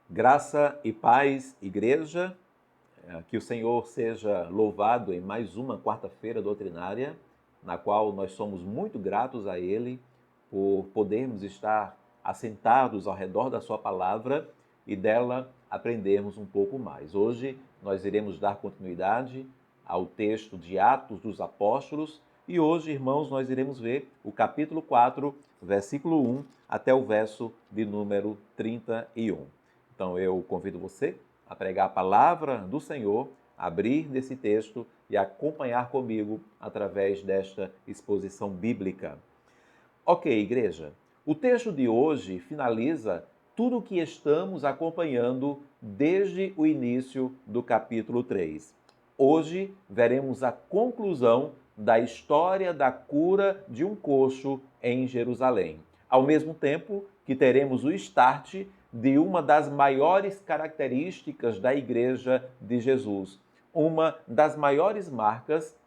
Graça e paz, igreja, que o Senhor seja louvado em mais uma quarta-feira doutrinária, na qual nós somos muito gratos a Ele por podermos estar assentados ao redor da Sua palavra e dela aprendermos um pouco mais. Hoje nós iremos dar continuidade ao texto de Atos dos Apóstolos e hoje, irmãos, nós iremos ver o capítulo 4, versículo 1 até o verso de número 31. Então eu convido você a pregar a palavra do Senhor, abrir nesse texto e acompanhar comigo através desta exposição bíblica. Ok, igreja, o texto de hoje finaliza tudo o que estamos acompanhando desde o início do capítulo 3. Hoje veremos a conclusão da história da cura de um coxo em Jerusalém. Ao mesmo tempo que teremos o start de uma das maiores características da Igreja de Jesus, uma das maiores marcas,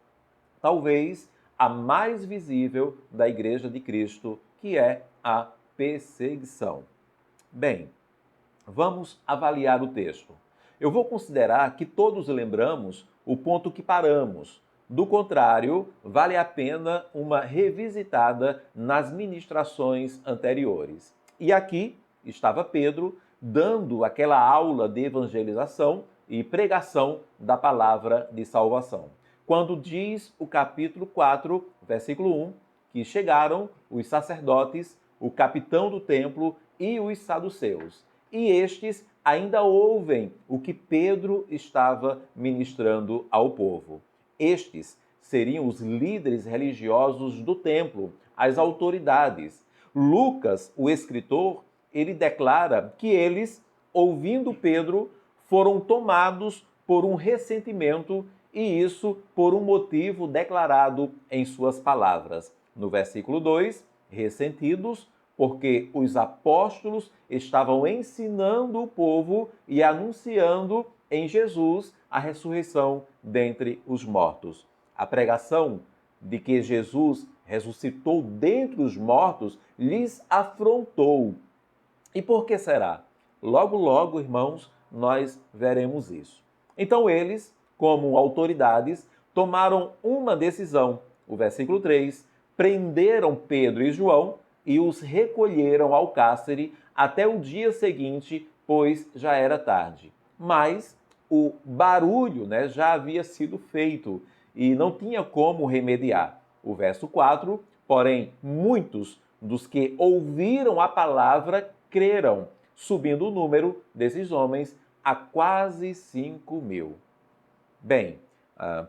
talvez a mais visível da Igreja de Cristo, que é a perseguição. Bem, vamos avaliar o texto. Eu vou considerar que todos lembramos o ponto que paramos. Do contrário, vale a pena uma revisitada nas ministrações anteriores. E aqui estava Pedro dando aquela aula de evangelização e pregação da palavra de salvação. Quando diz o capítulo 4, versículo 1, que chegaram os sacerdotes, o capitão do templo e os saduceus. E estes ainda ouvem o que Pedro estava ministrando ao povo. Estes seriam os líderes religiosos do templo, as autoridades. Lucas, o escritor, ele declara que eles, ouvindo Pedro, foram tomados por um ressentimento e isso por um motivo declarado em suas palavras. No versículo 2, ressentidos porque os apóstolos estavam ensinando o povo e anunciando em Jesus a ressurreição dentre os mortos. A pregação de que Jesus ressuscitou dentre os mortos lhes afrontou. E por que será? Logo, logo, irmãos, nós veremos isso. Então eles, como autoridades, tomaram uma decisão. O versículo 3, prenderam Pedro e João e os recolheram ao cárcere até o dia seguinte, pois já era tarde. Mas o barulho, já havia sido feito e não tinha como remediar. O verso 4, porém, muitos dos que ouviram a palavra creram, subindo o número desses homens a quase 5.000. Bem,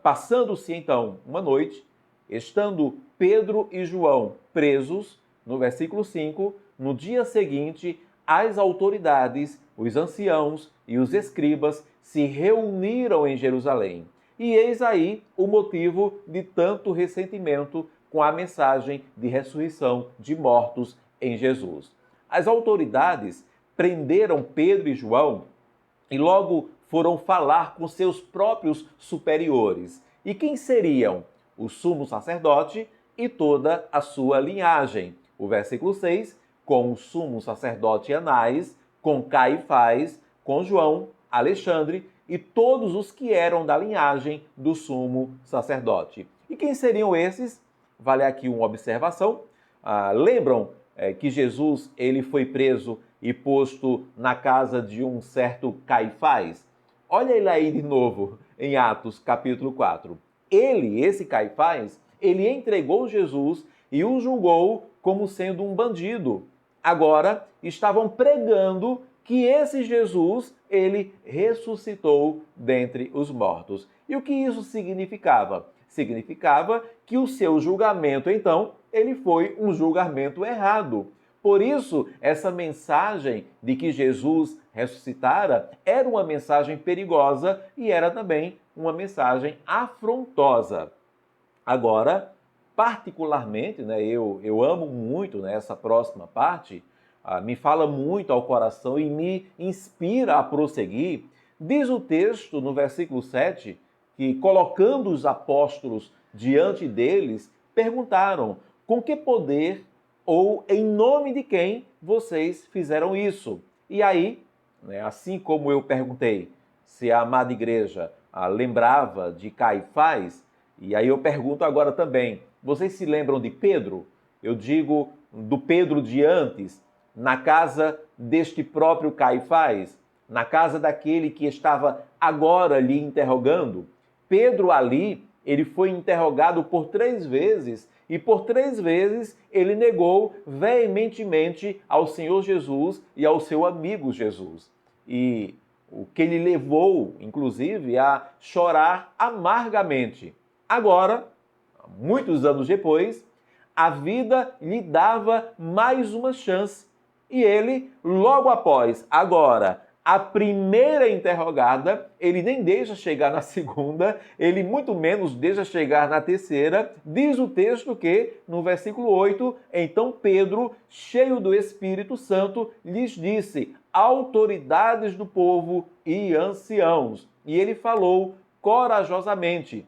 passando-se então uma noite, estando Pedro e João presos, no versículo 5, no dia seguinte, as autoridades, os anciãos e os escribas se reuniram em Jerusalém. E eis aí o motivo de tanto ressentimento com a mensagem de ressurreição de mortos em Jesus. As autoridades prenderam Pedro e João e logo foram falar com seus próprios superiores. E quem seriam? O sumo sacerdote e toda a sua linhagem. O versículo 6, com o sumo sacerdote Anás, com Caifás, com João, Alexandre e todos os que eram da linhagem do sumo sacerdote. E quem seriam esses? Vale aqui uma observação. Lembram que Jesus ele foi preso e posto na casa de um certo Caifás? Olha ele aí de novo em Atos capítulo 4. Esse Caifás, ele entregou Jesus e o julgou como sendo um bandido. Agora estavam pregando que esse Jesus, ele ressuscitou dentre os mortos. E o que isso significava? Significava que o seu julgamento, então, ele foi um julgamento errado. Por isso, essa mensagem de que Jesus ressuscitara era uma mensagem perigosa e era também uma mensagem afrontosa. Agora, particularmente, eu amo muito essa próxima parte, me fala muito ao coração e me inspira a prosseguir. Diz o texto no versículo 7 que, colocando os apóstolos diante deles, perguntaram: com que poder ou em nome de quem vocês fizeram isso? E aí, né? Assim como eu perguntei se a amada igreja lembrava de Caifás, e aí eu pergunto agora também, vocês se lembram de Pedro? Eu digo do Pedro de antes, na casa deste próprio Caifás, na casa daquele que estava agora lhe interrogando. Pedro ali, ele foi interrogado por 3 vezes e por 3 vezes ele negou veementemente ao Senhor Jesus e ao seu amigo Jesus. E o que lhe levou, inclusive, a chorar amargamente. Agora, muitos anos depois, a vida lhe dava mais uma chance. E ele, logo após, agora, a primeira interrogada, ele nem deixa chegar na segunda, ele muito menos deixa chegar na terceira. Diz o texto que, no versículo 8, então Pedro, cheio do Espírito Santo, lhes disse: autoridades do povo e anciãos. E ele falou corajosamente,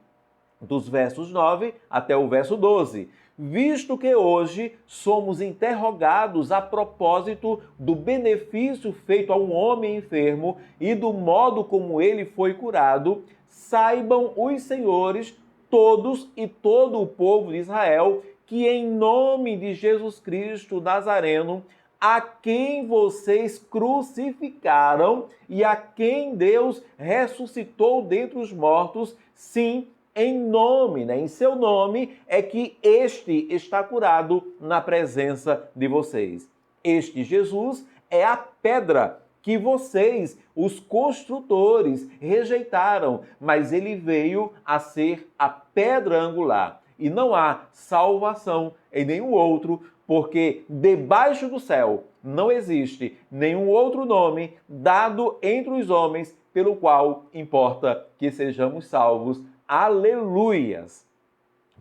dos versos 9 até o verso 12. Visto que hoje somos interrogados a propósito do benefício feito a um homem enfermo e do modo como ele foi curado, saibam os senhores, todos e todo o povo de Israel, que em nome de Jesus Cristo Nazareno, a quem vocês crucificaram e a quem Deus ressuscitou dentre os mortos, sim, em seu nome, é que este está curado na presença de vocês. Este Jesus é a pedra que vocês, os construtores, rejeitaram, mas ele veio a ser a pedra angular. E não há salvação em nenhum outro, porque debaixo do céu não existe nenhum outro nome dado entre os homens pelo qual importa que sejamos salvos. Aleluias!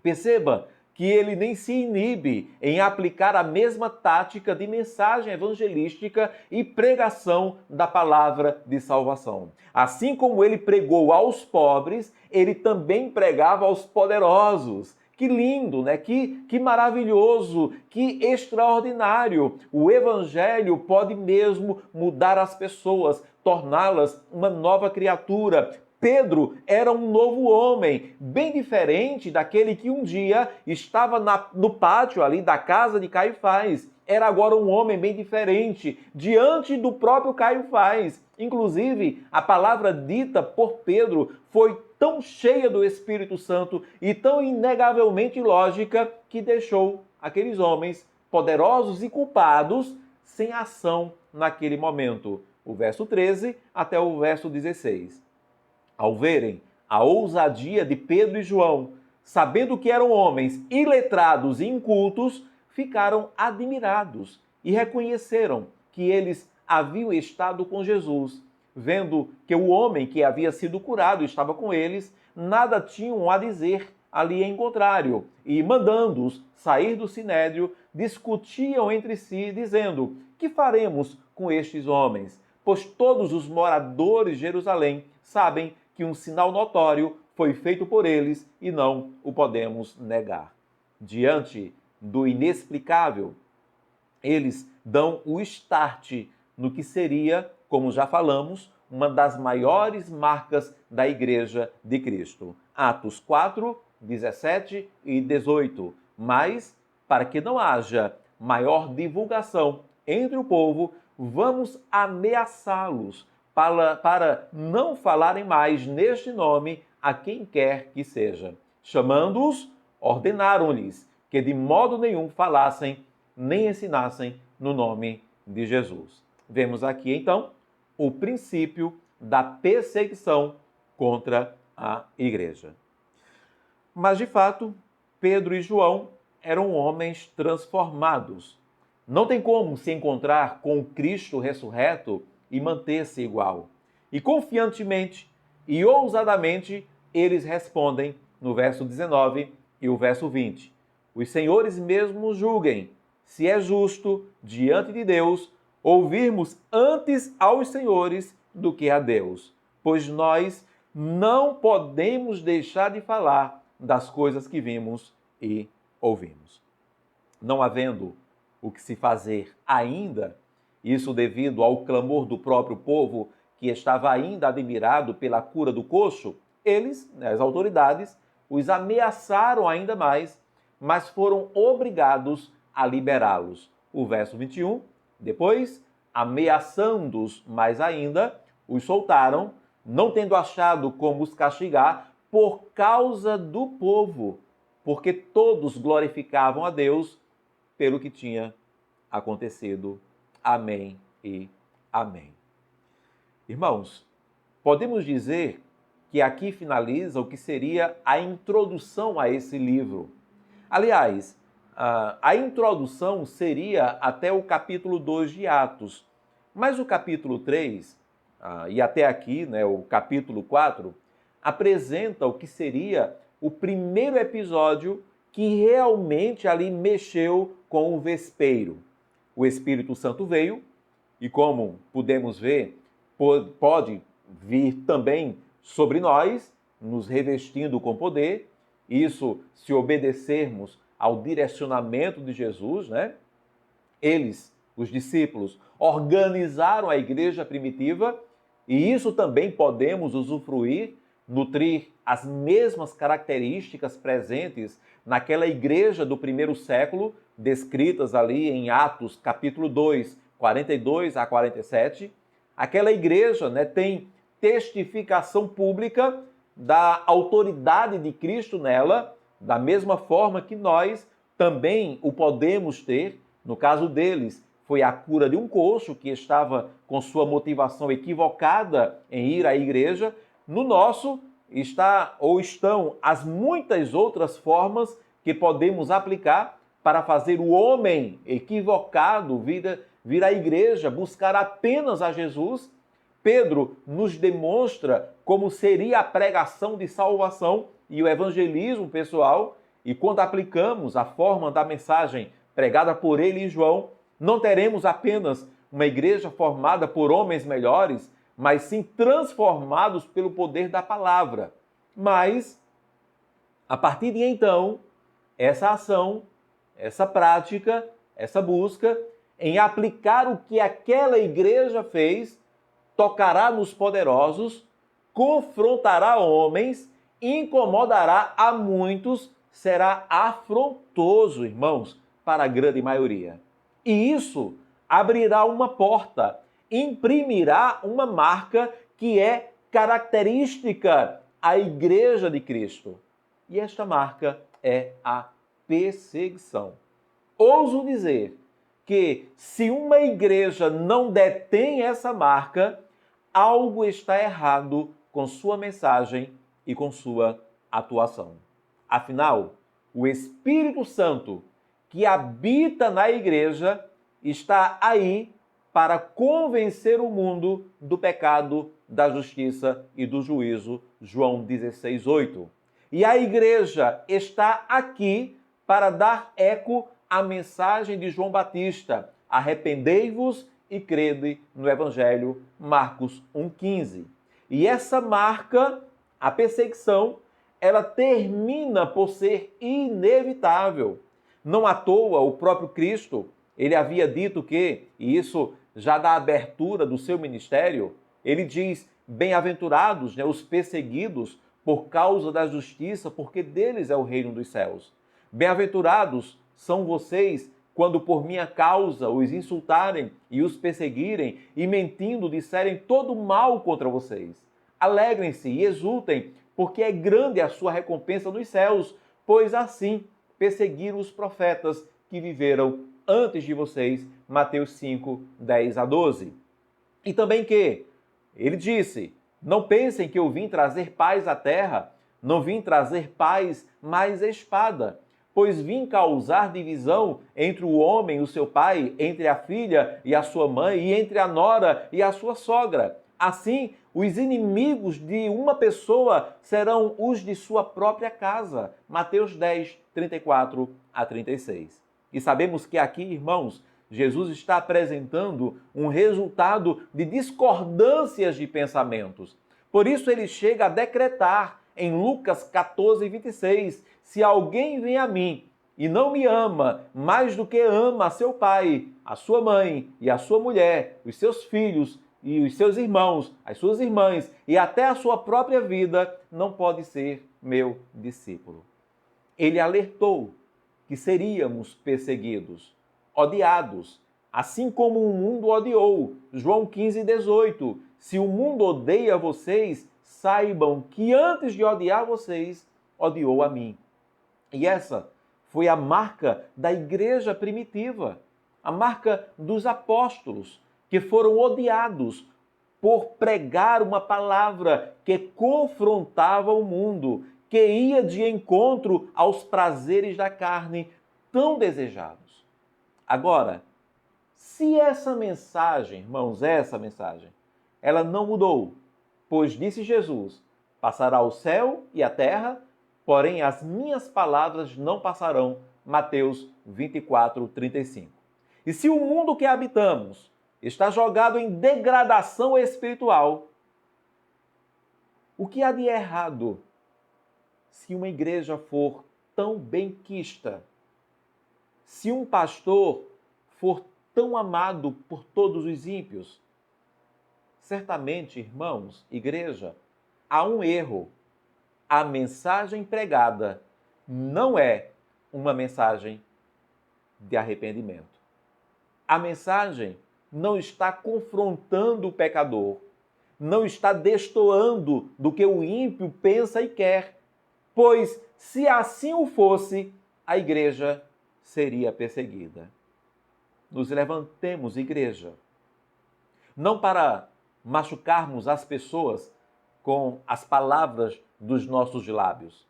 Perceba que ele nem se inibe em aplicar a mesma tática de mensagem evangelística e pregação da palavra de salvação. Assim como ele pregou aos pobres, ele também pregava aos poderosos. Que lindo, né? Que maravilhoso, que extraordinário. O evangelho pode mesmo mudar as pessoas, torná-las uma nova criatura. Pedro era um novo homem, bem diferente daquele que um dia estava no pátio ali da casa de Caifás. Era agora um homem bem diferente, diante do próprio Caifás. Inclusive, a palavra dita por Pedro foi tão cheia do Espírito Santo e tão inegavelmente lógica que deixou aqueles homens poderosos e culpados sem ação naquele momento. O verso 13 até o verso 16. Ao verem a ousadia de Pedro e João, sabendo que eram homens iletrados e incultos, ficaram admirados e reconheceram que eles haviam estado com Jesus. Vendo que o homem que havia sido curado estava com eles, nada tinham a dizer ali em contrário, e mandando-os sair do sinédrio, discutiam entre si, dizendo: que faremos com estes homens? Pois todos os moradores de Jerusalém sabem que um sinal notório foi feito por eles e não o podemos negar. Diante do inexplicável, eles dão o start no que seria, como já falamos, uma das maiores marcas da Igreja de Cristo. Atos 4, 17 e 18. Mas, para que não haja maior divulgação entre o povo, vamos ameaçá-los para não falarem mais neste nome a quem quer que seja. Chamando-os, ordenaram-lhes que de modo nenhum falassem nem ensinassem no nome de Jesus. Vemos aqui, então, o princípio da perseguição contra a igreja. Mas, de fato, Pedro e João eram homens transformados. Não tem como se encontrar com o Cristo ressurreto e manter-se igual. E confiantemente e ousadamente eles respondem no verso 19 e o verso 20. Os senhores mesmos julguem se é justo diante de Deus ouvirmos antes aos senhores do que a Deus, pois nós não podemos deixar de falar das coisas que vimos e ouvimos. Não havendo o que se fazer ainda, isso devido ao clamor do próprio povo, que estava ainda admirado pela cura do coxo, eles, as autoridades, os ameaçaram ainda mais, mas foram obrigados a liberá-los. O verso 21, depois, ameaçando-os mais ainda, os soltaram, não tendo achado como os castigar por causa do povo, porque todos glorificavam a Deus pelo que tinha acontecido. Amém e amém. Irmãos, podemos dizer que aqui finaliza o que seria a introdução a esse livro. Aliás, a introdução seria até o capítulo 2 de Atos, mas o capítulo 3, e até aqui, né, o capítulo 4, apresenta o que seria o primeiro episódio que realmente ali mexeu com o vespeiro. O Espírito Santo veio e, como pudemos ver, pode vir também sobre nós, nos revestindo com poder, isso se obedecermos ao direcionamento de Jesus, né? Eles, os discípulos, organizaram a igreja primitiva e isso também podemos usufruir, nutrir as mesmas características presentes naquela igreja do primeiro século, descritas ali em Atos, capítulo 2, 42 a 47. Aquela igreja, né, tem testificação pública da autoridade de Cristo nela, da mesma forma que nós também o podemos ter. No caso deles, foi a cura de um coxo que estava com sua motivação equivocada em ir à igreja. No nosso, estão as muitas outras formas que podemos aplicar para fazer o homem equivocado vir à igreja, buscar apenas a Jesus. Pedro nos demonstra como seria a pregação de salvação e o evangelismo pessoal, e quando aplicamos a forma da mensagem pregada por ele e João, não teremos apenas uma igreja formada por homens melhores, mas sim transformados pelo poder da palavra. Mas, a partir de então, essa ação, essa prática, essa busca em aplicar o que aquela igreja fez, tocará nos poderosos, confrontará homens, incomodará a muitos, será afrontoso, irmãos, para a grande maioria. E isso abrirá uma porta, imprimirá uma marca que é característica à Igreja de Cristo. E esta marca é a perseguição. Ouso dizer que se uma igreja não detém essa marca, algo está errado com sua mensagem e com sua atuação. Afinal, o Espírito Santo que habita na igreja está aí para convencer o mundo do pecado, da justiça e do juízo. João 16:8. E a igreja está aqui para dar eco à mensagem de João Batista: arrependei-vos e crede no Evangelho, Marcos 1,15. E essa marca, a perseguição, ela termina por ser inevitável. Não à toa, o próprio Cristo, ele havia dito que, e isso já dá abertura do seu ministério, ele diz: bem-aventurados, né, os perseguidos por causa da justiça, porque deles é o reino dos céus. Bem-aventurados são vocês quando por minha causa os insultarem e os perseguirem e mentindo disserem todo mal contra vocês. Alegrem-se e exultem, porque é grande a sua recompensa nos céus, pois assim perseguiram os profetas que viveram antes de vocês. Mateus 5, 10 a 12. E também que ele disse: não pensem que eu vim trazer paz à terra, não vim trazer paz, mas espada. Pois vim causar divisão entre o homem e o seu pai, entre a filha e a sua mãe, e entre a nora e a sua sogra. Assim, os inimigos de uma pessoa serão os de sua própria casa. Mateus 10, 34 a 36. E sabemos que aqui, irmãos, Jesus está apresentando um resultado de discordâncias de pensamentos. Por isso ele chega a decretar em Lucas 14, 26, se alguém vem a mim e não me ama mais do que ama a seu pai, a sua mãe e a sua mulher, os seus filhos e os seus irmãos, as suas irmãs e até a sua própria vida, não pode ser meu discípulo. Ele alertou que seríamos perseguidos, odiados, assim como o mundo odiou. João 15:18. Se o mundo odeia vocês, saibam que antes de odiar vocês, odiou a mim. E essa foi a marca da igreja primitiva, a marca dos apóstolos, que foram odiados por pregar uma palavra que confrontava o mundo, que ia de encontro aos prazeres da carne tão desejados. Agora, se essa mensagem, irmãos, ela não mudou, pois disse Jesus, passará o céu e a terra, porém as minhas palavras não passarão. Mateus 24:35. E se o mundo que habitamos está jogado em degradação espiritual, o que há de errado se uma igreja for tão benquista? Se um pastor for tão amado por todos os ímpios? Certamente, irmãos, igreja, há um erro. A mensagem pregada não é uma mensagem de arrependimento. A mensagem não está confrontando o pecador, não está destoando do que o ímpio pensa e quer, pois se assim o fosse, a igreja seria perseguida. Nos levantemos, igreja, não para machucarmos as pessoas com as palavras dos nossos lábios,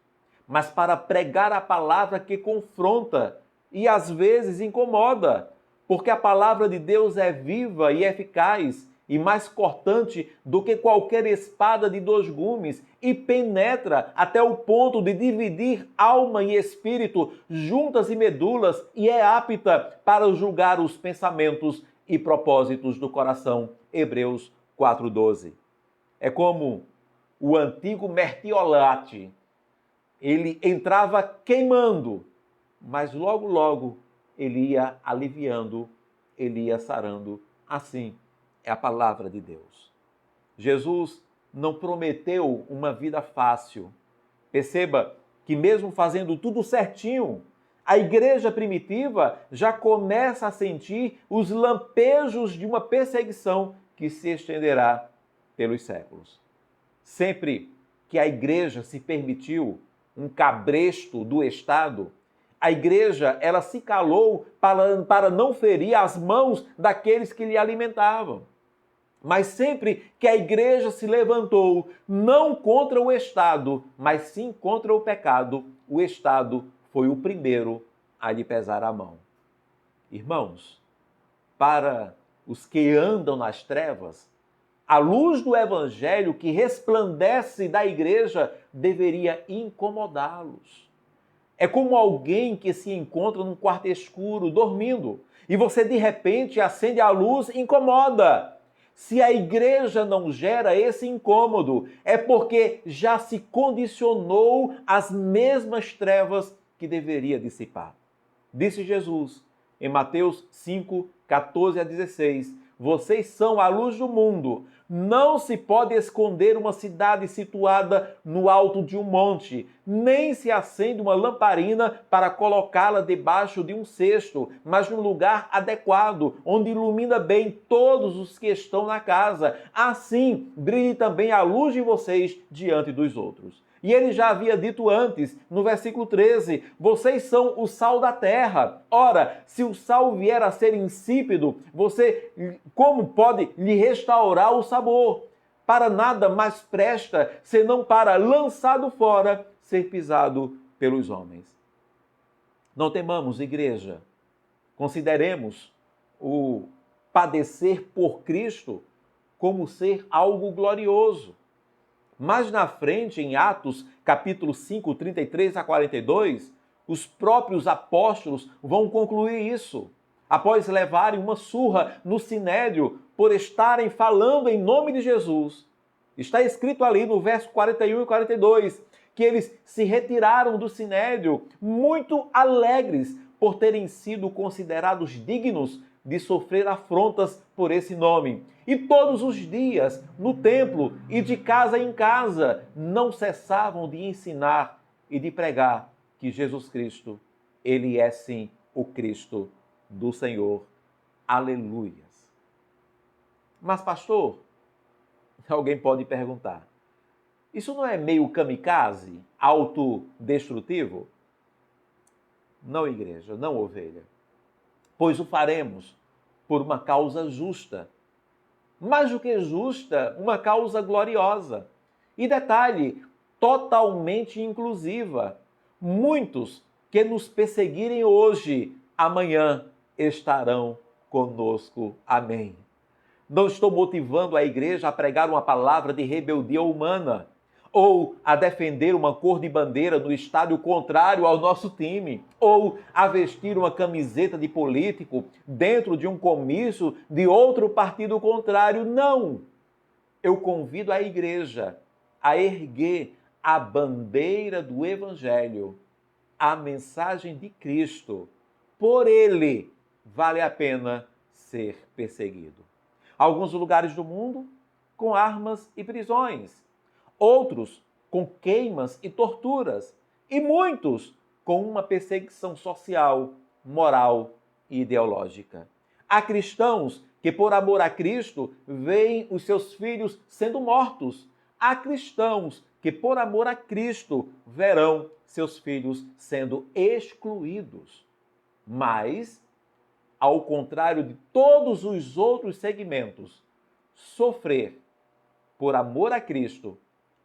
mas para pregar a palavra que confronta e às vezes incomoda, porque a palavra de Deus é viva e eficaz e mais cortante do que qualquer espada de 2 gumes e penetra até o ponto de dividir alma e espírito, juntas e medulas, e é apta para julgar os pensamentos e propósitos do coração. Hebreus 4:12. É como o antigo mertiolate. Ele entrava queimando, mas logo, logo ele ia aliviando, ele ia sarando. Assim é a palavra de Deus. Jesus não prometeu uma vida fácil. Perceba que mesmo fazendo tudo certinho, a igreja primitiva já começa a sentir os lampejos de uma perseguição que se estenderá pelos séculos. Sempre que a igreja se permitiu um cabresto do Estado, a igreja ela se calou para não ferir as mãos daqueles que lhe alimentavam. Mas sempre que a igreja se levantou, não contra o Estado, mas sim contra o pecado, o Estado foi o primeiro a lhe pesar a mão. Irmãos, para os que andam nas trevas, a luz do evangelho que resplandece da igreja deveria incomodá-los. É como alguém que se encontra num quarto escuro, dormindo, e você de repente acende a luz e incomoda. Se a igreja não gera esse incômodo, é porque já se condicionou às mesmas trevas que deveria dissipar. Disse Jesus em Mateus 5:14-16, vocês são a luz do mundo. Não se pode esconder uma cidade situada no alto de um monte, nem se acende uma lamparina para colocá-la debaixo de um cesto, mas num lugar adequado, onde ilumina bem todos os que estão na casa. Assim, brilhe também a luz de vocês diante dos outros. E ele já havia dito antes, no versículo 13, vocês são o sal da terra. Ora, se o sal vier a ser insípido, como pode lhe restaurar o sabor? Para nada mais presta, senão para, lançado fora, ser pisado pelos homens. Não temamos, igreja. Consideremos o padecer por Cristo como ser algo glorioso. Mais na frente, em Atos, capítulo 5, 33-42, os próprios apóstolos vão concluir isso. Após levarem uma surra no sinédrio por estarem falando em nome de Jesus, Está escrito ali no verso 41 e 42 que eles se retiraram do sinédrio muito alegres por terem sido considerados dignos de sofrer afrontas por esse nome. E todos os dias, no templo e de casa em casa, não cessavam de ensinar e de pregar que Jesus Cristo, ele é sim o Cristo do Senhor. Aleluias. Mas, pastor, alguém pode perguntar, isso não é meio kamikaze, autodestrutivo? Não, igreja, não, ovelha. Pois o faremos por uma causa justa. Mais do que justa, uma causa gloriosa. E detalhe, totalmente inclusiva. Muitos que nos perseguirem hoje, amanhã estarão conosco. Amém. Não estou motivando a igreja a pregar uma palavra de rebeldia humana ou a defender uma cor de bandeira no estádio contrário ao nosso time, ou a vestir uma camiseta de político dentro de um comício de outro partido contrário. Não! Eu convido a igreja a erguer a bandeira do Evangelho, a mensagem de Cristo. Por ele vale a pena ser perseguido. Alguns lugares do mundo com armas e prisões, outros com queimas e torturas, e muitos com uma perseguição social, moral e ideológica. Há cristãos que, por amor a Cristo, veem os seus filhos sendo mortos. Há cristãos que, por amor a Cristo, verão seus filhos sendo excluídos. Mas, ao contrário de todos os outros segmentos, sofrer por amor a Cristo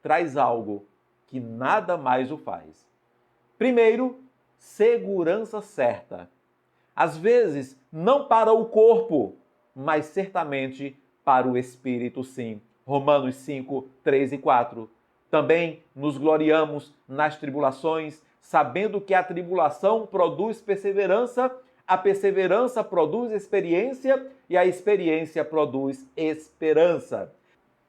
traz algo que nada mais o faz. Primeiro, segurança certa. Às vezes, não para o corpo, mas certamente para o espírito, sim. Romanos 5, 3 e 4. Também nos gloriamos nas tribulações, sabendo que a tribulação produz perseverança, a perseverança produz experiência e a experiência produz esperança.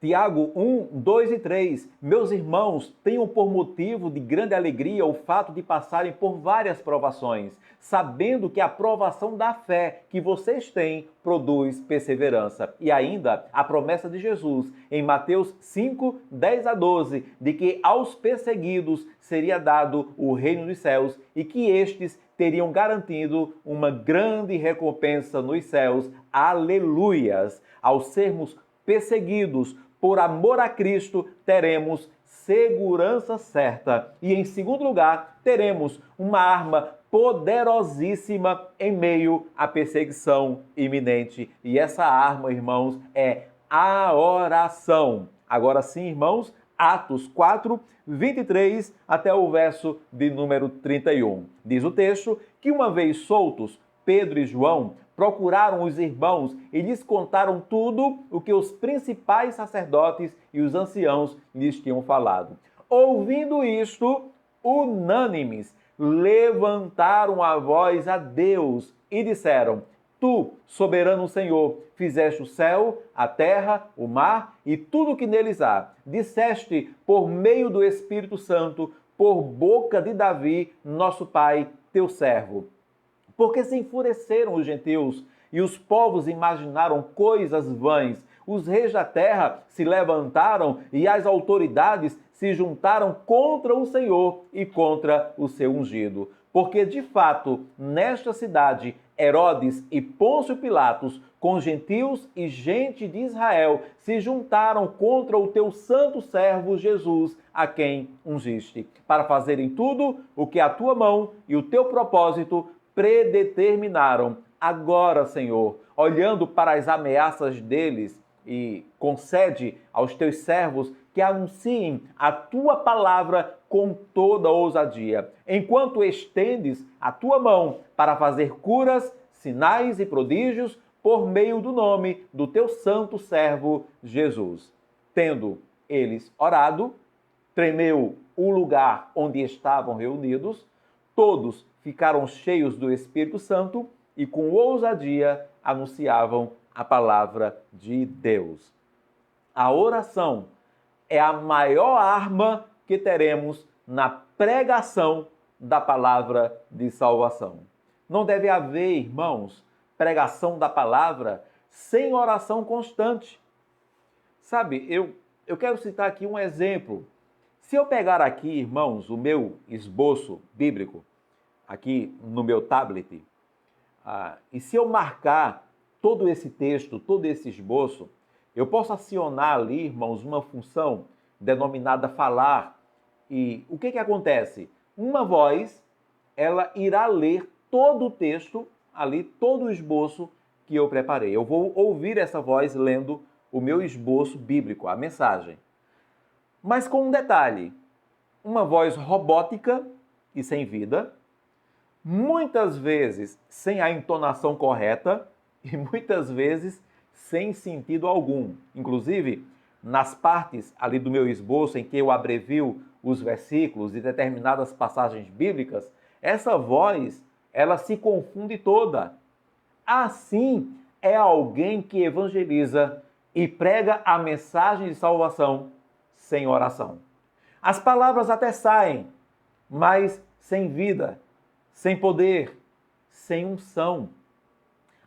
Tiago 1, 2 e 3. Meus irmãos, tenham por motivo de grande alegria o fato de passarem por várias provações, sabendo que a provação da fé que vocês têm produz perseverança. E ainda a promessa de Jesus em Mateus 5, 10 a 12, de que aos perseguidos seria dado o reino dos céus e que estes teriam garantido uma grande recompensa nos céus. Aleluias! Ao sermos perseguidos por amor a Cristo, teremos segurança certa. E, em segundo lugar, teremos uma arma poderosíssima em meio à perseguição iminente. E essa arma, irmãos, é a oração. Agora sim, irmãos, Atos 4, 23 até o verso de número 31. Diz o texto que, uma vez soltos, Pedro e João procuraram os irmãos e lhes contaram tudo o que os principais sacerdotes e os anciãos lhes tinham falado. Ouvindo isto, unânimes, levantaram a voz a Deus e disseram: Tu, soberano Senhor, fizeste o céu, a terra, o mar e tudo o que neles há. Disseste por meio do Espírito Santo, por boca de Davi, nosso pai, teu servo. Porque se enfureceram os gentios e os povos imaginaram coisas vãs. Os reis da terra se levantaram e as autoridades se juntaram contra o Senhor e contra o seu ungido. Porque, de fato, nesta cidade, Herodes e Pôncio Pilatos, com gentios e gente de Israel, se juntaram contra o teu santo servo Jesus, a quem ungiste, para fazerem tudo o que a tua mão e o teu propósito predeterminaram. Agora, Senhor, olhando para as ameaças deles, e concede aos teus servos que anunciem a tua palavra com toda ousadia, enquanto estendes a tua mão para fazer curas, sinais e prodígios por meio do nome do teu santo servo Jesus. Tendo eles orado, tremeu o lugar onde estavam reunidos, todos ficaram cheios do Espírito Santo e com ousadia anunciavam a palavra de Deus. A oração é a maior arma que teremos na pregação da palavra de salvação. Não deve haver, irmãos, pregação da palavra sem oração constante. Sabe, eu quero citar aqui um exemplo. Se eu pegar aqui, irmãos, o meu esboço bíblico, aqui no meu tablet, e se eu marcar todo esse texto, todo esse esboço, eu posso acionar ali, irmãos, uma função denominada falar. E o que acontece? Uma voz, ela irá ler todo o texto, ali, todo o esboço que eu preparei. Eu vou ouvir essa voz lendo o meu esboço bíblico, a mensagem. Mas com um detalhe, uma voz robótica e sem vida, muitas vezes sem a entonação correta e muitas vezes sem sentido algum. Inclusive, nas partes ali do meu esboço em que eu abrevio os versículos e determinadas passagens bíblicas, essa voz, ela se confunde toda. Assim é alguém que evangeliza e prega a mensagem de salvação sem oração. As palavras até saem, mas sem vida, sem poder, sem unção.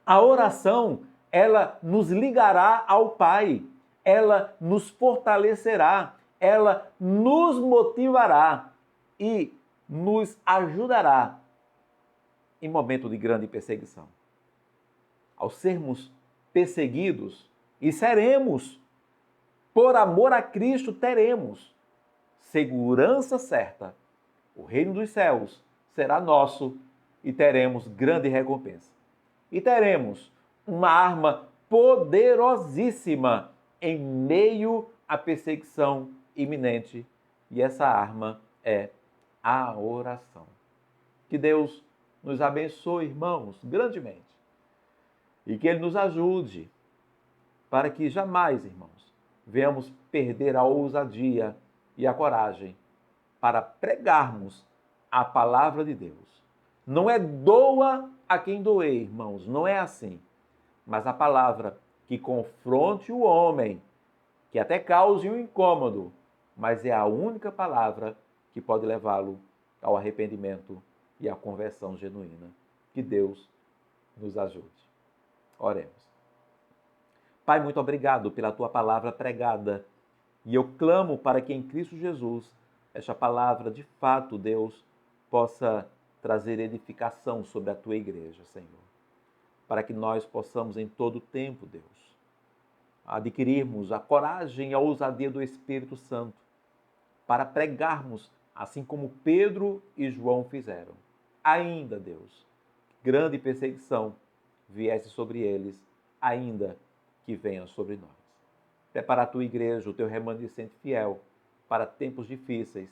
A oração, ela nos ligará ao Pai, ela nos fortalecerá, ela nos motivará e nos ajudará em momento de grande perseguição. Ao sermos perseguidos, e seremos, por amor a Cristo teremos segurança certa. O reino dos céus será nosso e teremos grande recompensa. E teremos uma arma poderosíssima em meio à perseguição iminente. E essa arma é a oração. Que Deus nos abençoe, irmãos, grandemente. E que Ele nos ajude para que jamais, irmãos, venhamos perder a ousadia e a coragem para pregarmos a palavra de Deus. Não é doa a quem doer, irmãos, não é assim. Mas a palavra que confronte o homem, que até cause um incômodo, mas é a única palavra que pode levá-lo ao arrependimento e à conversão genuína. Que Deus nos ajude. Oremos. Pai, muito obrigado pela tua palavra pregada. E eu clamo para que em Cristo Jesus, esta palavra, de fato, Deus, possa trazer edificação sobre a tua igreja, Senhor. Para que nós possamos em todo o tempo, Deus, adquirirmos a coragem e a ousadia do Espírito Santo para pregarmos, assim como Pedro e João fizeram. Ainda, Deus, grande perseguição viesse sobre eles, ainda que venha sobre nós. Prepara a tua igreja, o teu remanescente fiel, para tempos difíceis,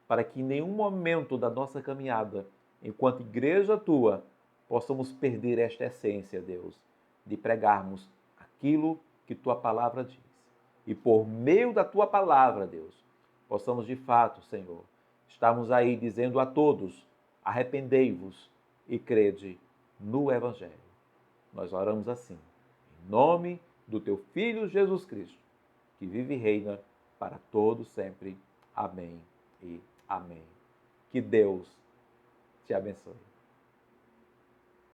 para que em nenhum momento da nossa caminhada, enquanto igreja tua, possamos perder esta essência, Deus, de pregarmos aquilo que tua palavra diz. E por meio da tua palavra, Deus, possamos de fato, Senhor, estarmos aí dizendo a todos: arrependei-vos e crede no Evangelho. Nós oramos assim, em nome do teu Filho Jesus Cristo, que vive e reina para todo sempre. Amém e amém. Que Deus te abençoe.